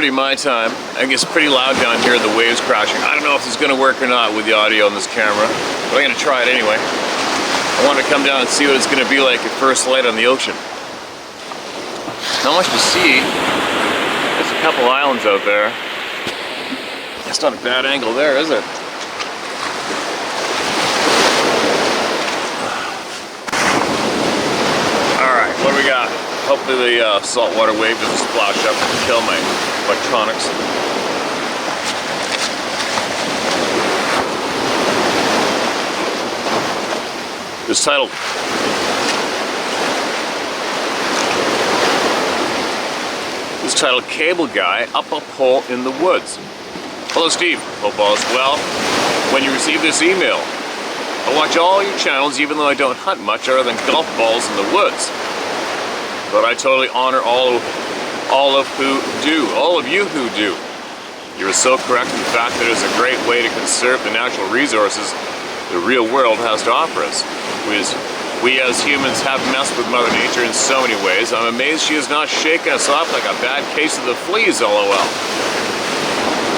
6:30 my time. It gets pretty loud down here, the waves crashing. I don't know if this is going to work or not with the audio on this camera, but I'm going to try it anyway. I want to come down and see what it's going to be like at first light on the ocean. Not much to see. There's a couple islands out there. It's not a bad angle there, is it? Alright, what do we got? Hopefully the saltwater wave doesn't splash up and kill my electronics. This titled Cable Guy Up a Pole in the Woods. Hello Steve, hope all is well. When you receive this email, I watch all your channels even though I don't hunt much other than golf balls in the woods. But I totally honor all of you who do. You are so correct in the fact that it is a great way to conserve the natural resources the real world has to offer us. We as humans have messed with Mother Nature in so many ways. I'm amazed she has not shaken us off like a bad case of the fleas, lol.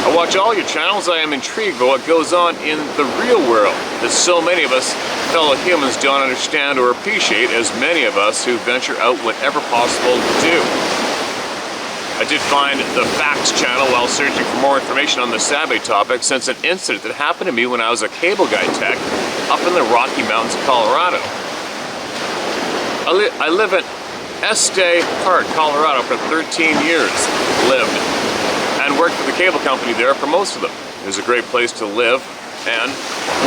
I watch all your channels. I am intrigued by what goes on in the real world that so many of us fellow humans don't understand or appreciate, as many of us who venture out whenever possible do. I did find the Facts channel while searching for more information on the Sabe topic, since an incident that happened to me when I was a cable guy tech up in the Rocky Mountains of Colorado. I live in Estee Park, Colorado for 13 years. Lived and worked for the cable company there for most of them. It was a great place to live and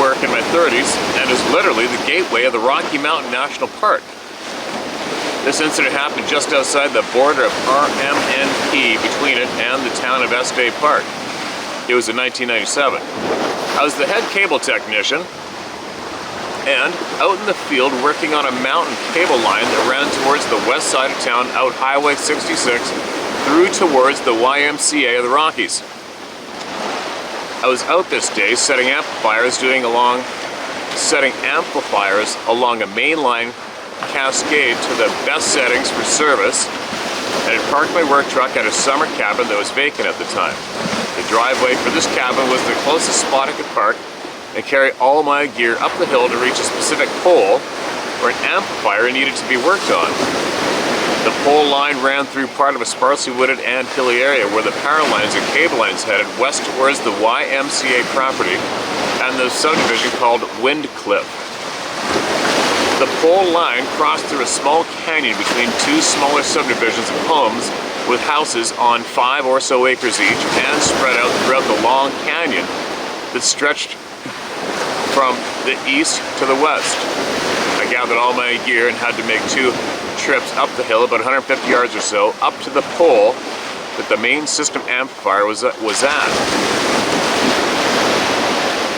work in my 30s, and is literally the gateway of the Rocky Mountain National Park. This incident happened just outside the border of RMNP between it and the town of Estee Park. It was in 1997. I was the head cable technician and out in the field working on a mountain cable line that ran towards the west side of town, out Highway 66 through towards the YMCA of the Rockies. I was out this day setting amplifiers along a main line cascade to the best settings for service, and had parked my work truck at a summer cabin that was vacant at the time. The driveway for this cabin was the closest spot I could park and carry all my gear up the hill to reach a specific pole where an amplifier needed to be worked on. The pole line ran through part of a sparsely wooded and hilly area where the power lines and cable lines headed west towards the YMCA property and the subdivision called Windcliff. The pole line crossed through a small canyon between two smaller subdivisions of homes with houses on 5 or so acres each, and spread out throughout the long canyon that stretched from the east to the west. I gathered all my gear and had to make 2 trips up the hill, about 150 yards or so, up to the pole that the main system amplifier was at.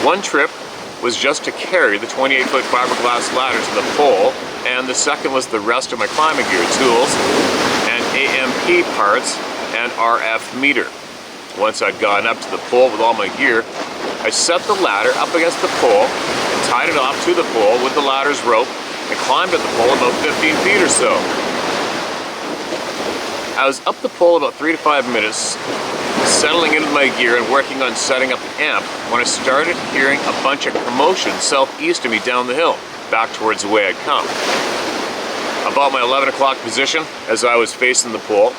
One trip was just to carry the 28-foot fiberglass ladder to the pole, and the second was the rest of my climbing gear, tools, and AMP parts, and RF meter. Once I'd gotten up to the pole with all my gear, I set the ladder up against the pole and tied it off to the pole with the ladder's rope and climbed at the pole about 15 feet or so. I was up the pole about 3 to 5 minutes, settling into my gear and working on setting up the amp, when I started hearing a bunch of commotion southeast of me down the hill, back towards the way I'd come. About my 11 o'clock position, as I was facing the pole,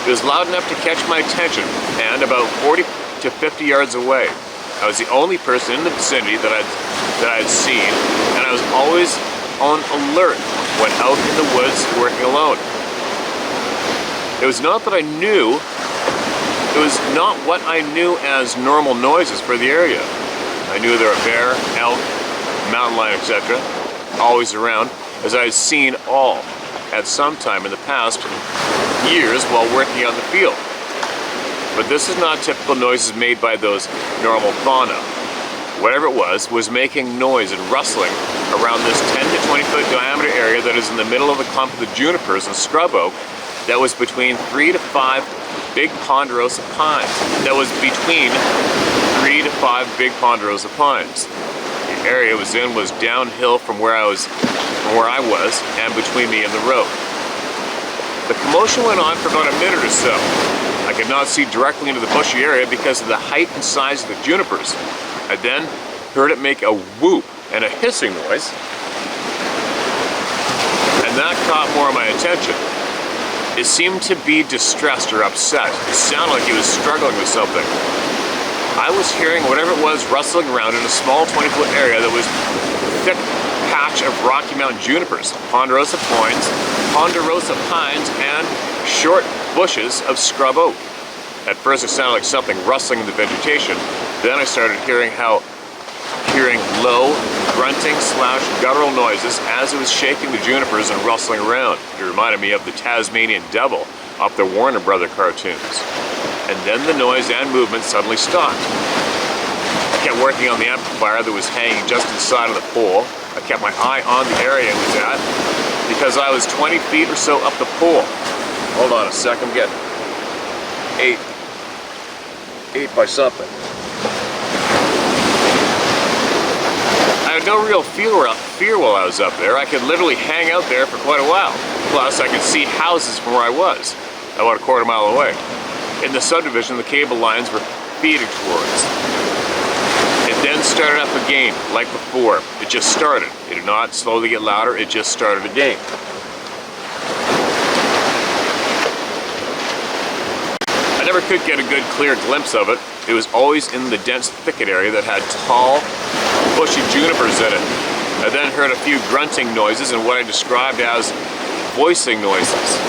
it was loud enough to catch my attention, and about 40 to 50 yards away, I was the only person in the vicinity that I'd seen, and I was always on alert when out in the woods working alone. It was not what I knew as normal noises for the area. I knew there were bear, elk, mountain lion, etc. always around, as I had seen all at some time in the past years while working out in the field. But this is not typical noises made by those normal fauna. Whatever it was making noise and rustling around this 10 to 20 foot diameter area that is in the middle of the clump of the junipers and scrub oak that was between 3 to 5 big ponderosa pines. The area it was in was downhill from where I was and between me and the road. The commotion went on for about a minute or so. I could not see directly into the bushy area because of the height and size of the junipers. I then heard it make a whoop and a hissing noise, and that caught more of my attention. It seemed to be distressed or upset. It sounded like he was struggling with something. I was hearing whatever it was rustling around in a small 20-foot area that was a thick patch of Rocky Mountain junipers, ponderosa pines, and short bushes of scrub oak. At first it sounded like something rustling in the vegetation. Then I started hearing low grunting / guttural noises as it was shaking the junipers and rustling around. It reminded me of the Tasmanian Devil off the Warner Brother cartoons. And then the noise and movement suddenly stopped. I kept working on the amplifier that was hanging just inside of the pole. I kept my eye on the area it was at because I was 20 feet or so up the pole. Hold on a sec, I'm getting 8 by something. I had no real fear while I was up there. I could literally hang out there for quite a while. Plus, I could see houses from where I was, about a quarter mile away. In the subdivision, the cable lines were feeding towards. It then started up again, like before. It just started. It did not slowly get louder, it just started again. I never could get a good clear glimpse of it. It was always in the dense thicket area that had tall, bushy junipers in it. I then heard a few grunting noises and what I described as voicing noises.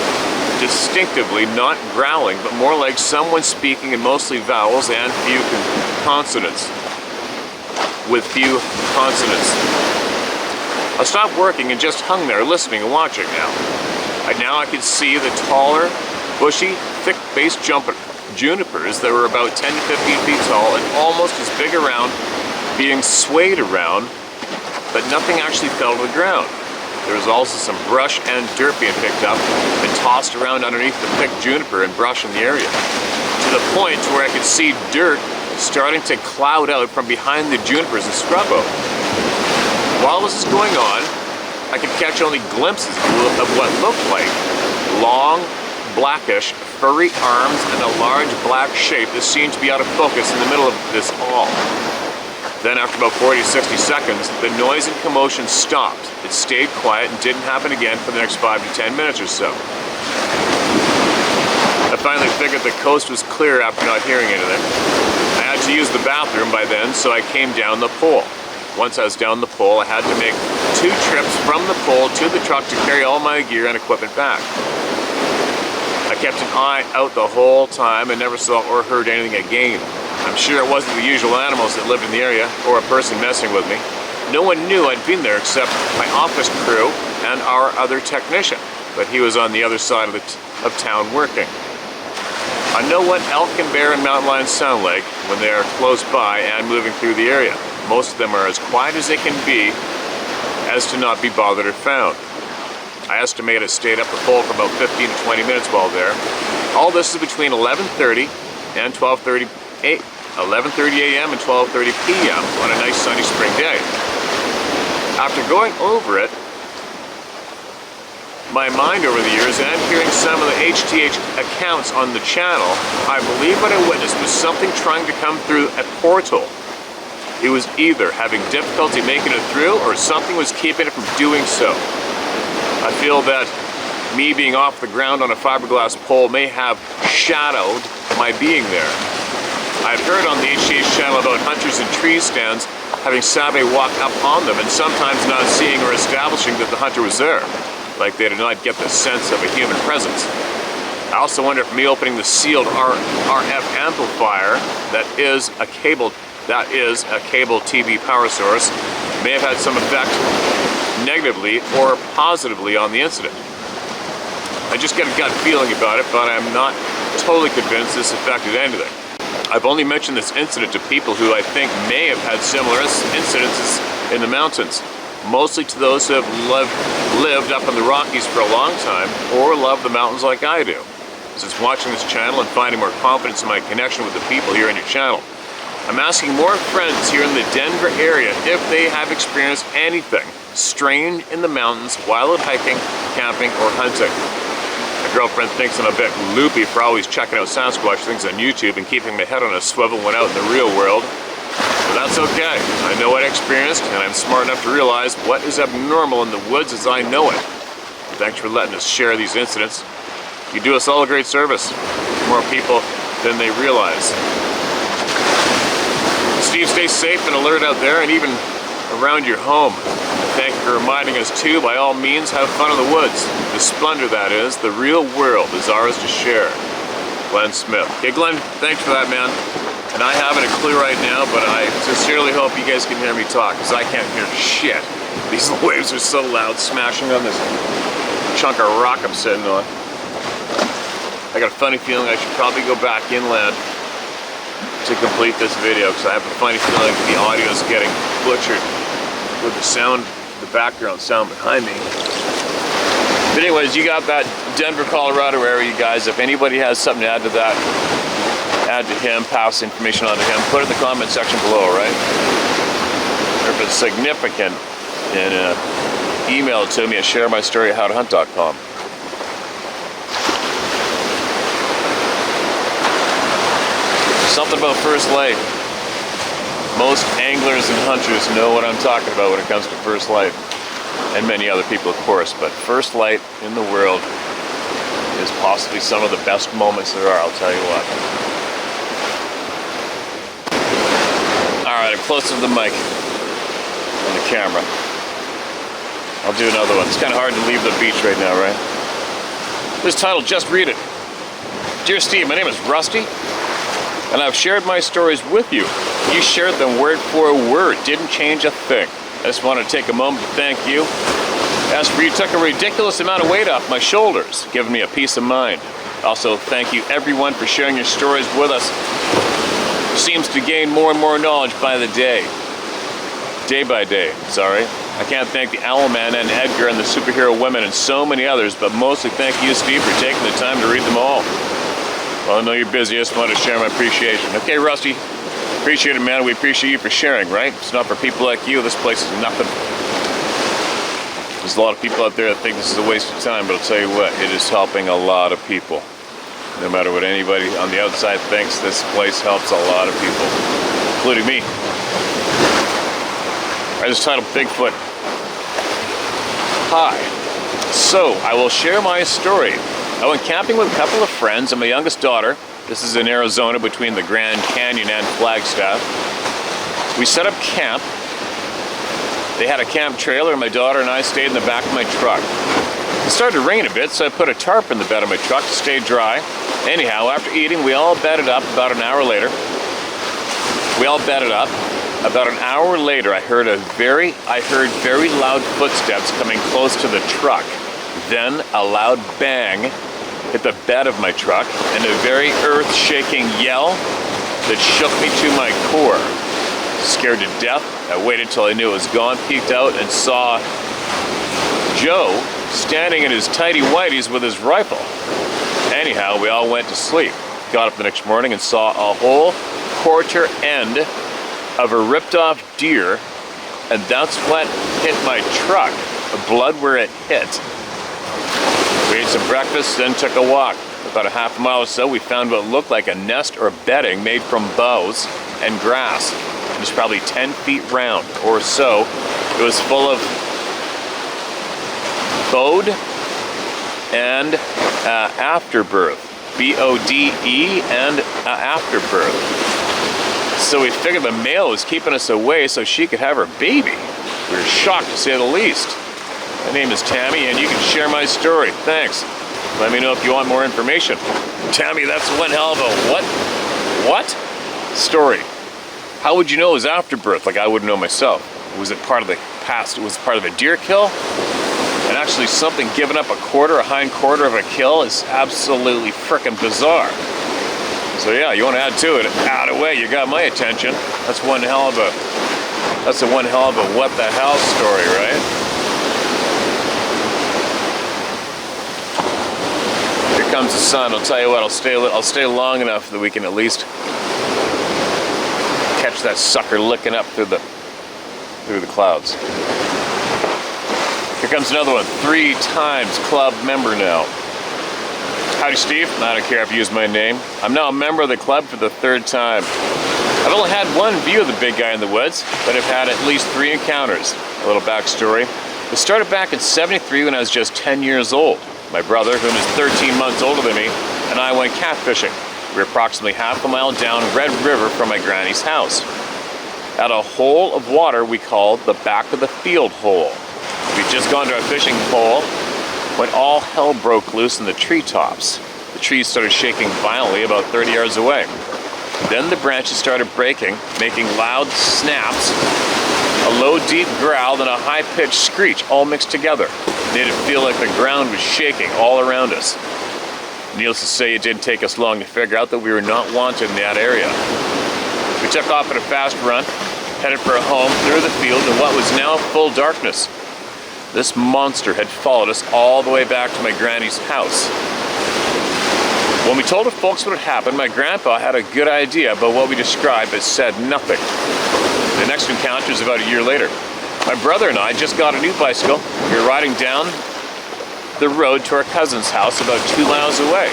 Distinctively, not growling, but more like someone speaking in mostly vowels and few consonants. With few consonants. I stopped working and just hung there listening and watching now. Now I could see the taller, bushy, thick-based junipers that were about 10 to 15 feet tall and almost as big around, being swayed around, but nothing actually fell to the ground. There was also some brush and dirt being picked up and tossed around underneath the thick juniper and brush in the area, to the point where I could see dirt starting to cloud out from behind the junipers and scrub oak. While this is going on, I could catch only glimpses of what looked like long, blackish, furry arms and a large black shape that seemed to be out of focus in the middle of this all. Then after about 40 to 60 seconds, the noise and commotion stopped. It stayed quiet and didn't happen again for the next 5 to 10 minutes or so. I finally figured the coast was clear after not hearing anything. I had to use the bathroom by then, so I came down the pole. Once I was down the pole, I had to make 2 trips from the pole to the truck to carry all my gear and equipment back. I kept an eye out the whole time and never saw or heard anything again. I'm sure it wasn't the usual animals that lived in the area or a person messing with me. No one knew I'd been there except my office crew and our other technician, but he was on the other side of town working. I know what elk and bear and mountain lions sound like when they are close by and moving through the area. Most of them are as quiet as they can be, as to not be bothered or found. I estimate I stayed up the pole for about 15 to 20 minutes while there. All this is between 11:30 and 11:30 a.m. and 12:30 p.m. on a nice sunny spring day. After going over it, my mind over the years and hearing some of the HTH accounts on the channel, I believe what I witnessed was something trying to come through a portal. It was either having difficulty making it through or something was keeping it from doing so. I feel that me being off the ground on a fiberglass pole may have shadowed my being there. I've heard on the HTH channel about hunters in tree stands having Sabe walk up on them and sometimes not seeing or establishing that the hunter was there, like they did not get the sense of a human presence. I also wonder if me opening the sealed RF amplifier that is a cable TV power source may have had some effect negatively or positively on the incident. I just get a gut feeling about it, but I'm not totally convinced this affected anything. I've only mentioned this incident to people who I think may have had similar incidences in the mountains, mostly to those who have lived up in the Rockies for a long time or love the mountains like I do. Since watching this channel and finding more confidence in my connection with the people here in your channel, I'm asking more friends here in the Denver area if they have experienced anything strange in the mountains while out hiking, camping, or hunting. If girlfriend thinks I'm a bit loopy for always checking out Sasquatch things on YouTube and keeping my head on a swivel when out in the real world. But that's okay. I know what I experienced, and I'm smart enough to realize what is abnormal in the woods as I know it. Thanks for letting us share these incidents. You do us all a great service. More people than they realize. Steve, stay safe and alert out there and even around your home. Thank you for reminding us too, by all means, have fun in the woods. The splendor that is, the real world is ours to share. Glenn Smith. Okay, Glenn, thanks for that, man. And I haven't a clue right now, but I sincerely hope you guys can hear me talk, because I can't hear shit. These waves are so loud, smashing on this chunk of rock I'm sitting on. I got a funny feeling I should probably go back inland to complete this video, because I have a funny feeling the audio is getting butchered with the sound, the background sound behind me. But anyways, you got that Denver, Colorado area, you guys. If anybody has something to add to that, add to him, pass information on to him, put it in the comment section below, right? Or if it's significant, then email it to me at sharemystory@howtohunt.com. Something about first light. Most anglers and hunters know what I'm talking about when it comes to first light. And many other people, of course, but first light in the world is possibly some of the best moments there are, I'll tell you what. Alright, I'm close to the mic and the camera. I'll do another one. It's kind of hard to leave the beach right now, right? This title, just read it. Dear Steve, my name is Rusty, and I've shared my stories with you. You shared them word for word, didn't change a thing. I just want to take a moment to thank you. As for you, took a ridiculous amount of weight off my shoulders, giving me a peace of mind. Also, thank you everyone for sharing your stories with us. Seems to gain more and more knowledge by the day. Day by day, sorry. I can't thank the Owlman and Edgar and the superhero women and so many others, but mostly thank you, Steve, for taking the time to read them all. Well, I know you're busy, I just want to share my appreciation. Okay, Rusty, appreciate it, man. We appreciate you for sharing, right? It's not for people like you, this place is nothing. There's a lot of people out there that think this is a waste of time, but I'll tell you what, it is helping a lot of people. No matter what anybody on the outside thinks, this place helps a lot of people, including me. I just titled Bigfoot. Hi. So, I will share my story. I went camping with a couple of friends and my youngest daughter. This is in Arizona between the Grand Canyon and Flagstaff. We set up camp. They had a camp trailer and my daughter and I stayed in the back of my truck. It started to rain a bit, so I put a tarp in the bed of my truck to stay dry. Anyhow, after eating, we all bedded up about an hour later. About an hour later, I heard very loud footsteps coming close to the truck. Then a loud bang hit the bed of my truck and a very earth-shaking yell that shook me to my core. Scared to death, I waited till I knew it was gone, peeked out and saw Joe standing in his tighty-whities with his rifle. Anyhow, we all went to sleep. Got up the next morning and saw a whole quarter end of a ripped-off deer, and that's what hit my truck. The blood where it hit. We ate some breakfast, then took a walk. About a half a mile or so, we found what looked like a nest or bedding made from boughs and grass. It was probably 10 feet round or so. It was full of bode and afterbirth. B-O-D-E and afterbirth. So we figured the male was keeping us away so she could have her baby. We were shocked to say the least. My name is Tammy and you can share my story. Thanks. Let me know if you want more information. Tammy, that's one hell of a what story. How would you know it was afterbirth? Like I wouldn't know myself. Was it part of the past? Was it part of a deer kill? And actually something giving up a hind quarter of a kill is absolutely frickin' bizarre. So yeah, you want to add to it, add away, you got my attention. That's one hell of a what the hell story, right? Here comes the sun. I'll tell you what, I'll stay long enough that we can at least catch that sucker licking up through the clouds. Here comes another one, 3 times club member now. Howdy, Steve. I don't care if you use my name. I'm now a member of the club for the 3rd time. I've only had one view of the big guy in the woods, but I've had at least 3 encounters. A little backstory. It started back in '73 when I was just 10 years old. My brother, whom is 13 months older than me, and I went catfishing. We were approximately half a mile down Red River from my granny's house, at a hole of water we called the back of the field hole. We'd just gone to a fishing hole when all hell broke loose in the treetops. The trees started shaking violently about 30 yards away. Then the branches started breaking, making loud snaps, a low deep growl, and a high-pitched screech all mixed together. It made it feel like the ground was shaking all around us. Needless to say, it didn't take us long to figure out that we were not wanted in that area. We took off at a fast run, headed for a home through the field in what was now full darkness. This monster had followed us all the way back to my granny's house. When we told the folks what had happened, my grandpa had a good idea about what we described, but said nothing. The next encounter was about a year later. My brother and I just got a new bicycle. We were riding down the road to our cousin's house about 2 miles away.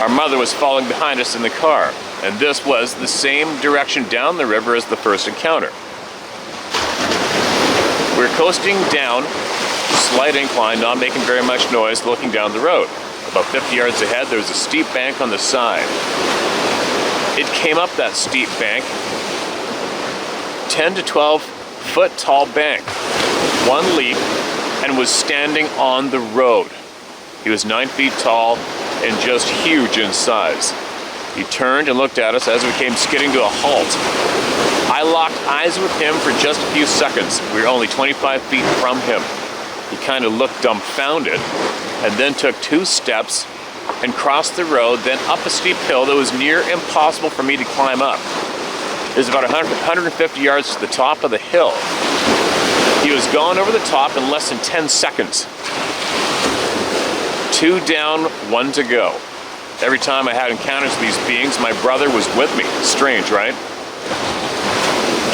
Our mother was following behind us in the car, and this was the same direction down the river as the first encounter. We were coasting down a slight incline, not making very much noise, looking down the road. About 50 yards ahead, there was a steep bank on the side. It came up that steep bank, 10 to 12 foot tall bank, one leap, and was standing on the road. He was 9 feet tall and just huge in size. He turned and looked at us as we came skidding to a halt. I locked eyes with him for just a few seconds. We were only 25 feet from him. He kind of looked dumbfounded and then took 2 steps and crossed the road, then up a steep hill that was near impossible for me to climb up. It was about 150 yards to the top of the hill. He was gone over the top in less than 10 seconds. 2 down, 1 to go. Every time I had encounters with these beings, my brother was with me. Strange, right?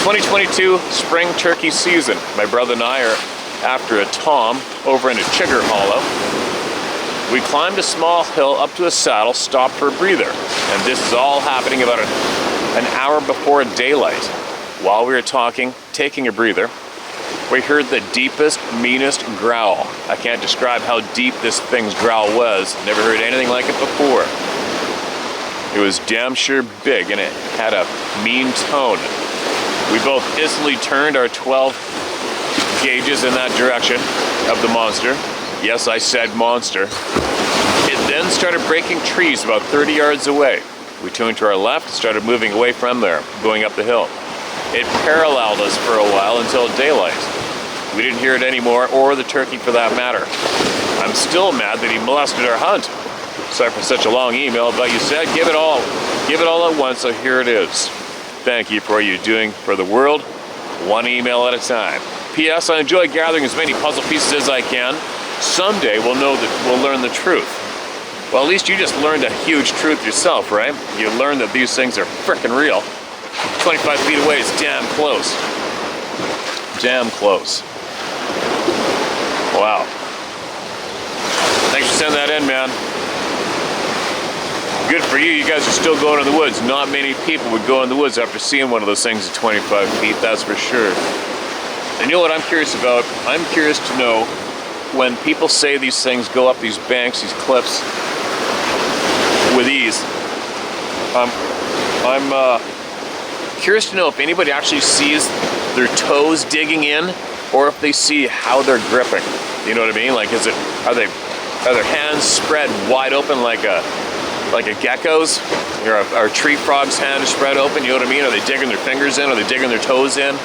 2022 spring turkey season. My brother and I are after a tom over into Chigger Hollow. We climbed a small hill up to a saddle, stopped for a breather. And this is all happening about an hour before daylight. While we were talking, taking a breather, we heard the deepest, meanest growl. I can't describe how deep this thing's growl was. Never heard anything like it before. It was damn sure big and it had a mean tone. We both instantly turned our 12 gauges in that direction of the monster. Yes, I said monster. It then started breaking trees about 30 yards away. We turned to our left and started moving away from there, going up the hill. It paralleled us for a while until daylight. We didn't hear it anymore, or the turkey for that matter. I'm still mad that he molested our hunt. Sorry for such a long email, but you said give it all at once, so here it is. Thank you for what you're doing for the world, one email at a time. P.S. I enjoy gathering as many puzzle pieces as I can. Someday we'll learn the truth. Well, at least you just learned a huge truth yourself, right? You learned that these things are frickin' real. 25 feet away is damn close. Damn close. Wow. Thanks for sending that in, man. Good for you. You guys are still going in the woods. Not many people would go in the woods after seeing one of those things at 25 feet, that's for sure. And you know what I'm curious about? I'm curious to know when people say these things go up these banks, these cliffs, with ease. I'm curious to know if anybody actually sees their toes digging in, or if they see how they're gripping. You know what I mean? Like, are their hands spread wide open like a gecko's, or a tree frog's hand is spread open? You know what I mean? Are they digging their fingers in? Are they digging their toes in?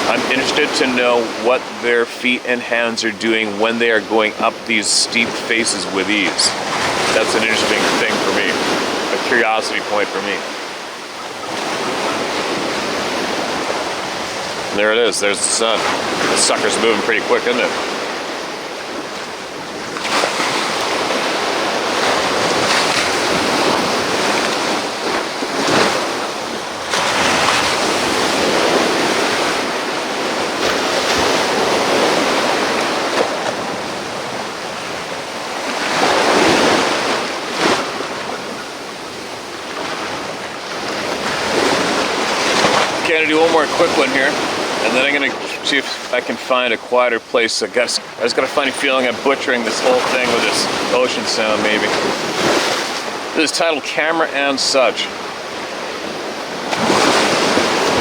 I'm interested to know what their feet and hands are doing when they are going up these steep faces with ease. That's an interesting thing for me, a curiosity point for me. There it is, there's the sun. The sucker's moving pretty quick, isn't it? quick one here, and then I'm gonna see if I can find a quieter place. I just got a funny feeling I'm butchering this whole thing with this ocean sound, maybe. This is titled Camera and Such.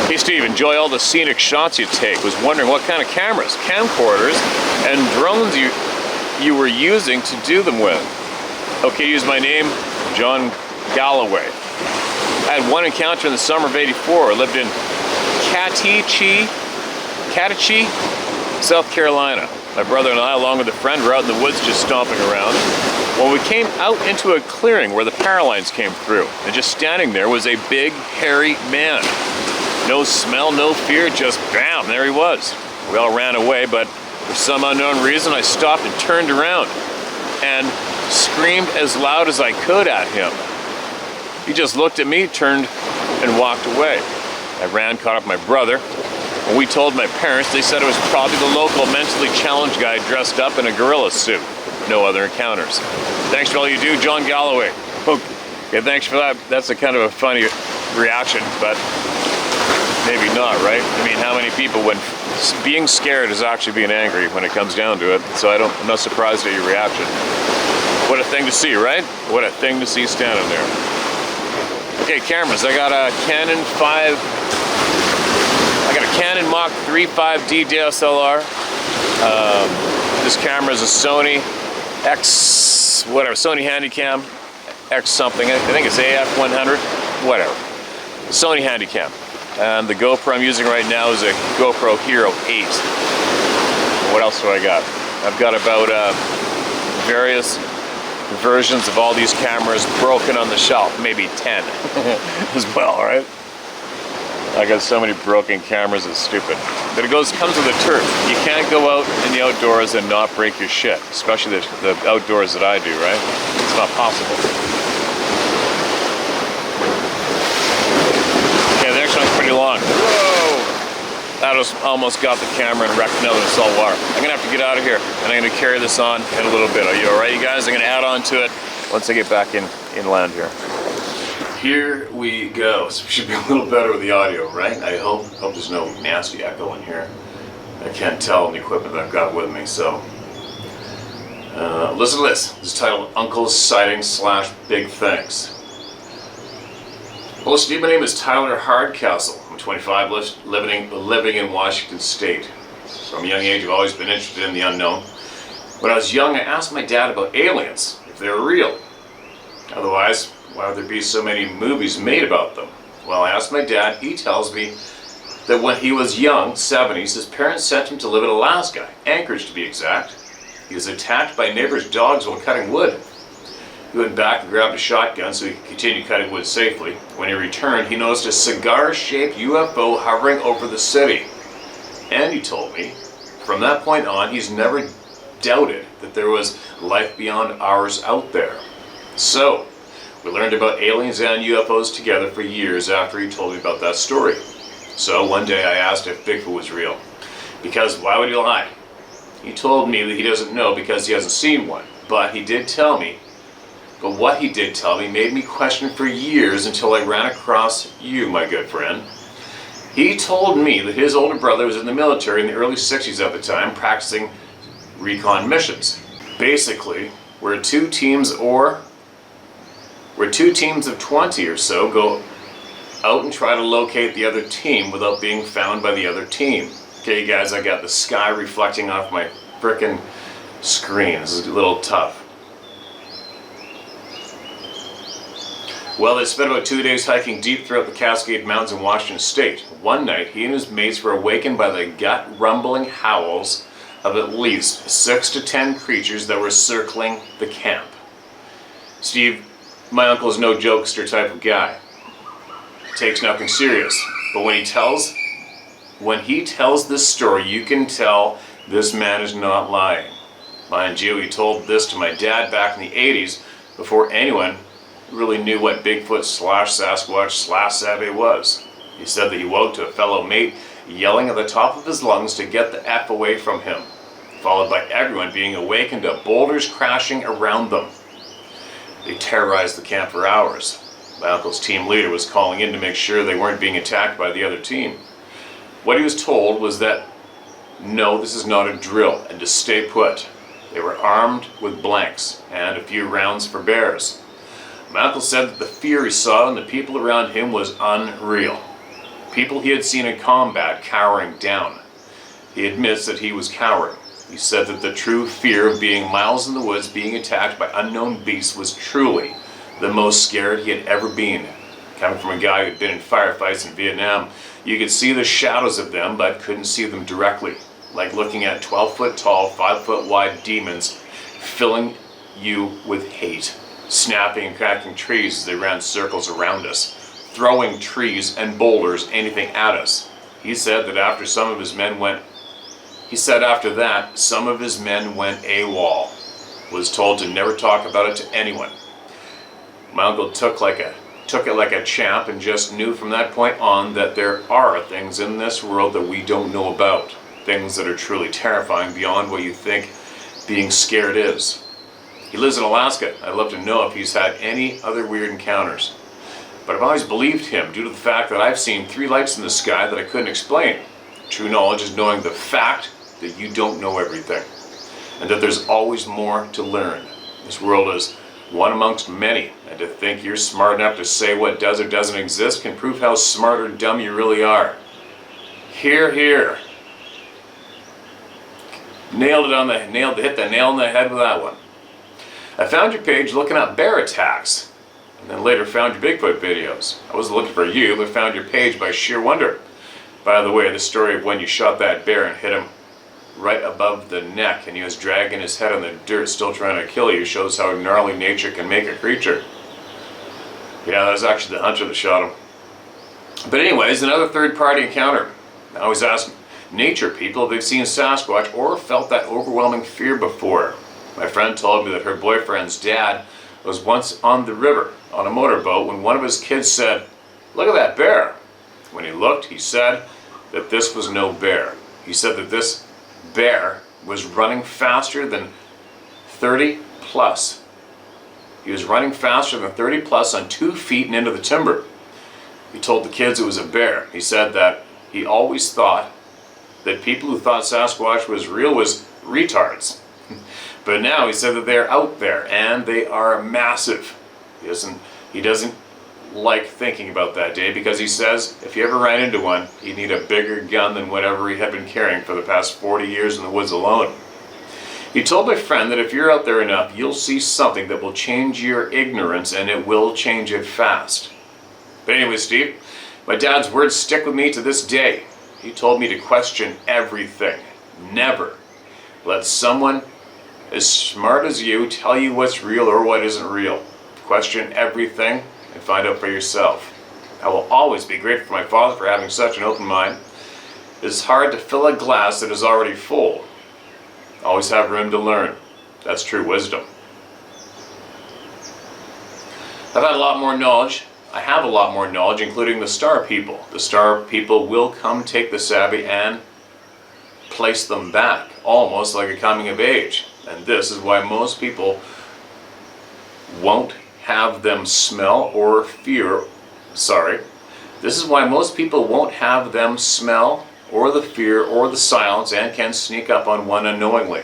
Hey Steve, enjoy all the scenic shots you take. Was wondering what kind of cameras, camcorders, and drones you were using to do them with. Okay, use my name, John Galloway. I had one encounter in the summer of '84. I lived in Catachee, South Carolina. My brother and I, along with a friend, were out in the woods just stomping around. When we came out into a clearing where the power lines came through, and just standing there was a big, hairy man. No smell, no fear, just bam, there he was. We all ran away, but for some unknown reason, I stopped and turned around and screamed as loud as I could at him. He just looked at me, turned, and walked away. I ran, caught up my brother. When we told my parents, they said it was probably the local mentally challenged guy dressed up in a gorilla suit. No other encounters. Thanks for all you do, John Galloway. Okay, thanks for that. That's a kind of a funny reaction, but maybe not, right? I mean, how many people, when being scared is actually being angry when it comes down to it, so I'm not surprised at your reaction. What a thing to see, right? What a thing to see standing there. Okay, cameras. I got a Canon Mach 3 5D DSLR. This camera is a Sony Sony Handycam X something. I think it's AF100, whatever. Sony Handycam. And the GoPro I'm using right now is a GoPro Hero 8. What else do I got? I've got about various versions of all these cameras broken on the shelf, maybe 10 as well, right? I got so many broken cameras, it's stupid. But it comes with a turf. You can't go out in the outdoors and not break your shit, especially the outdoors that I do, right? It's not possible. Okay, the next one's pretty long. Whoa! That almost got the camera and wrecked another salt water. I'm gonna have to get out of here, and I'm gonna carry this on in a little bit. Are you all right, you guys? I'm gonna add on to it once I get back inland here. Here we go. So we should be a little better with the audio, right? I hope there's no nasty echo in here. I can't tell the equipment that I've got with me, so. Listen to this. This is titled Uncle's Sightings / Big Things. Hello Steve, my name is Tyler Hardcastle. I'm 25, living in Washington State. From a young age, I've always been interested in the unknown. When I was young, I asked my dad about aliens, if they were real. Otherwise, why would there be so many movies made about them? Well, I asked my dad. He tells me that when he was young, 70s, his parents sent him to live in Alaska, Anchorage to be exact. He was attacked by neighbors' dogs while cutting wood. He went back and grabbed a shotgun so he could continue cutting wood safely. When he returned, he noticed a cigar-shaped UFO hovering over the city. And he told me, from that point on, he's never doubted that there was life beyond ours out there. So, we learned about aliens and UFOs together for years after he told me about that story. So one day I asked if Bigfoot was real. Because why would he lie? He told me that he doesn't know because he hasn't seen one. But he did tell me. But what he did tell me made me question for years until I ran across you, my good friend. He told me that his older brother was in the military in the early 60s at the time, practicing recon missions. Basically, where two teams of 20 or so go out and try to locate the other team without being found by the other team. Okay guys, I got the sky reflecting off my frickin' screen. This is a little tough. Well, they spent about 2 days hiking deep throughout the Cascade Mountains in Washington State. One night, he and his mates were awakened by the gut-rumbling howls of at least 6 to 10 creatures that were circling the camp. Steve, my uncle is no jokester type of guy. Takes nothing serious. But when he tells this story, you can tell this man is not lying. Mind you, he told this to my dad back in the 80s before anyone really knew what Bigfoot / Sasquatch / Savvy was. He said that he woke to a fellow mate yelling at the top of his lungs to get the F away from him, followed by everyone being awakened to boulders crashing around them. They terrorized the camp for hours. My uncle's team leader was calling in to make sure they weren't being attacked by the other team. What he was told was that, no, this is not a drill, and to stay put. They were armed with blanks and a few rounds for bears. My uncle said that the fear he saw in the people around him was unreal. People he had seen in combat cowering down. He admits that he was cowering. He said that the true fear of being miles in the woods being attacked by unknown beasts was truly the most scared he had ever been. Coming from a guy who had been in firefights in Vietnam, you could see the shadows of them but couldn't see them directly. Like looking at 12-foot tall, 5-foot wide demons filling you with hate, snapping and cracking trees as they ran circles around us, throwing trees and boulders, anything at us. He said that after some of his men went AWOL, was told to never talk about it to anyone. My uncle took it like a champ and just knew from that point on that there are things in this world that we don't know about. Things that are truly terrifying beyond what you think being scared is. He lives in Alaska. I'd love to know if he's had any other weird encounters. But I've always believed him due to the fact that I've seen 3 lights in the sky that I couldn't explain. True knowledge is knowing the fact that you don't know everything, and that there's always more to learn. This world is one amongst many, and to think you're smart enough to say what does or doesn't exist can prove how smart or dumb you really are. Hear, hear. Hit the nail on the head with that one. I found your page looking up bear attacks, and then later found your Bigfoot videos. I wasn't looking for you, but found your page by sheer wonder. By the way, the story of when you shot that bear and hit him right above the neck and he was dragging his head on the dirt still trying to kill you shows how gnarly nature can make a creature. Yeah, that was actually the hunter that shot him. But anyways, another third-party encounter. I always ask nature people if they've seen Sasquatch or felt that overwhelming fear before. My friend told me that her boyfriend's dad was once on the river on a motorboat when one of his kids said, "Look at that bear." When he looked, he said that this was no bear. He said that this bear was running faster than 30 plus. He was running faster than 30 plus on 2 feet and into the timber. He told the kids it was a bear. He said that he always thought that people who thought Sasquatch was real was retards. But now he said that they're out there and they are massive. He doesn't like thinking about that day because he says if he ever ran into one, he'd need a bigger gun than whatever he had been carrying for the past 40 years in the woods alone. He told my friend that if you're out there enough, you'll see something that will change your ignorance, and it will change it fast. But anyway, Steve, my dad's words stick with me to this day. He told me to question everything. Never let someone as smart as you tell you what's real or what isn't real. Question everything and find out for yourself. I will always be grateful for my father for having such an open mind. It's hard to fill a glass that is already full. Always have room to learn. That's true wisdom. I've had a lot more knowledge. I have a lot more knowledge, including the star people. The star people will come take the Sabi and place them back, almost like a coming of age. And this is why most people won't have them smell or fear. This is why most people won't have them smell or the fear or the silence and can sneak up on one unknowingly.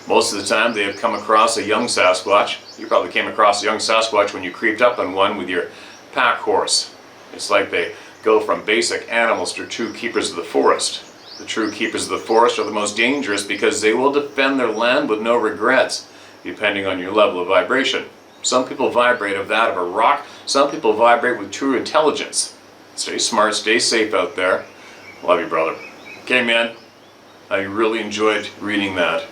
Most of the time they have come across a young Sasquatch. You probably came across a young Sasquatch when you creeped up on one with your pack horse. It's like they go from basic animals to true keepers of the forest. The true keepers of the forest are the most dangerous because they will defend their land with no regrets, depending on your level of vibration. Some people vibrate of that of a rock. Some people vibrate with true intelligence. Stay smart, stay safe out there. Love you, brother. Okay, man. I really enjoyed reading that,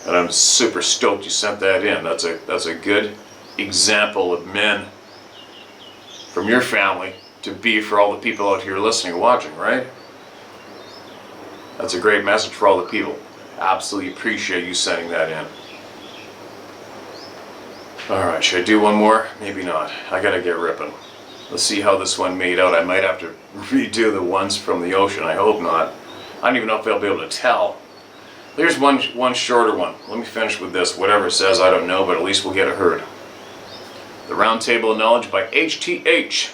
and I'm super stoked you sent that in. That's a good example of men from your family to be for all the people out here listening and watching, right? That's a great message for all the people. Absolutely appreciate you sending that in. Alright, should I do one more? Maybe not. I gotta get ripping. Let's see how this one made out. I might have to redo the ones from the ocean. I hope not. I don't even know if they'll be able to tell. Here's one shorter one. Let me finish with this. Whatever it says, I don't know, but at least we'll get it heard. The Round Table of Knowledge by HTH.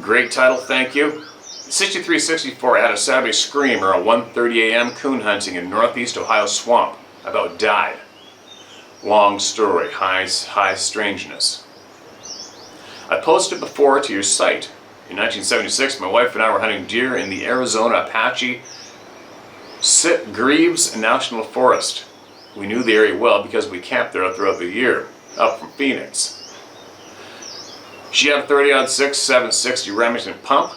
Great title, thank you. 6364, I had a Saturday scream around 1:30 a.m. coon hunting in northeast Ohio swamp. I about died. Long story, high strangeness. I posted before to your site. In 1976, my wife and I were hunting deer in the Arizona Apache Sitgreaves National Forest. We knew the area well because we camped there throughout the year, up from Phoenix. She had a 30-06 760 Remington pump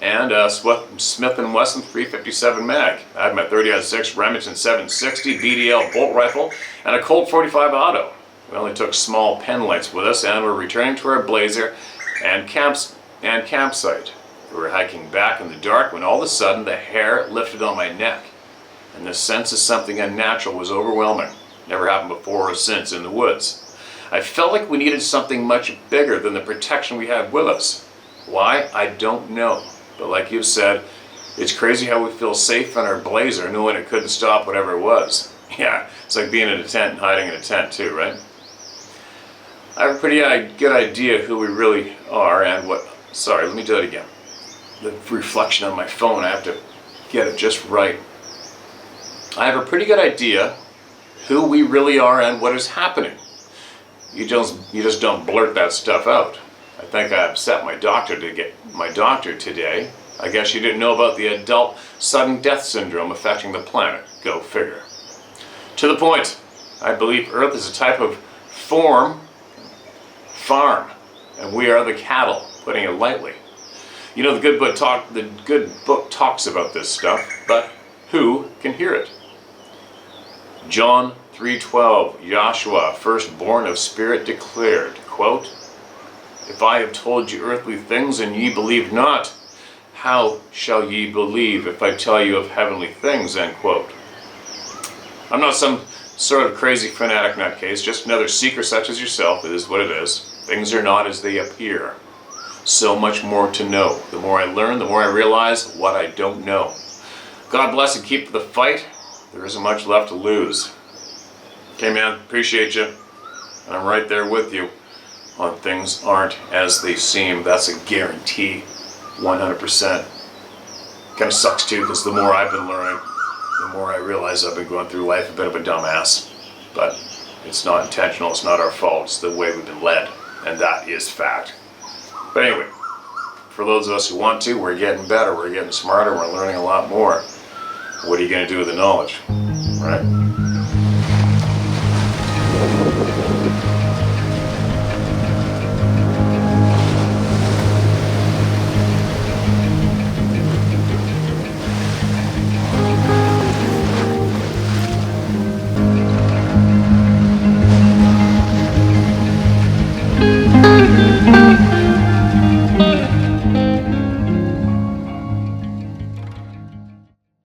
and a Smith & Wesson 357 mag. I had my 30-06 Remington 760 BDL bolt rifle and a Colt 45 auto. We only took small pen lights with us and were returning to our blazer and campsite. We were hiking back in the dark when all of a sudden the hair lifted on my neck, and the sense of something unnatural was overwhelming. Never happened before or since in the woods. I felt like we needed something much bigger than the protection we had with us. Why? I don't know. But like you've said, it's crazy how we feel safe in our blazer knowing it couldn't stop whatever it was. Yeah, it's like being in a tent and hiding in a tent too, right? I have a pretty good idea who we really are and what... Sorry, let me do it again. The reflection on my phone, I have to get it just right. I have a pretty good idea who we really are and what is happening. You just don't blurt that stuff out. I think I upset my doctor today. I guess you didn't know about the adult sudden death syndrome affecting the planet. Go figure. To the point, I believe Earth is a type of farm, and we are the cattle, putting it lightly. You know, the good book talks about this stuff, but who can hear it? John 3:12, Joshua, firstborn of spirit, declared, quote, "If I have told you earthly things and ye believe not, how shall ye believe if I tell you of heavenly things?" End quote. I'm not some sort of crazy fanatic nutcase, just another seeker such as yourself. It is what it is. Things are not as they appear. So much more to know. The more I learn, the more I realize what I don't know. God bless and keep the fight. There isn't much left to lose. Okay, man, appreciate you. And I'm right there with you on things aren't as they seem. That's a guarantee, 100%. Kind of sucks too, because the more I've been learning, the more I realize I've been going through life a bit of a dumbass. But it's not intentional, it's not our fault, it's the way we've been led. And that is fact. But anyway, for those of us who want to, we're getting better, we're getting smarter, we're learning a lot more. What are you going to do with the knowledge, right?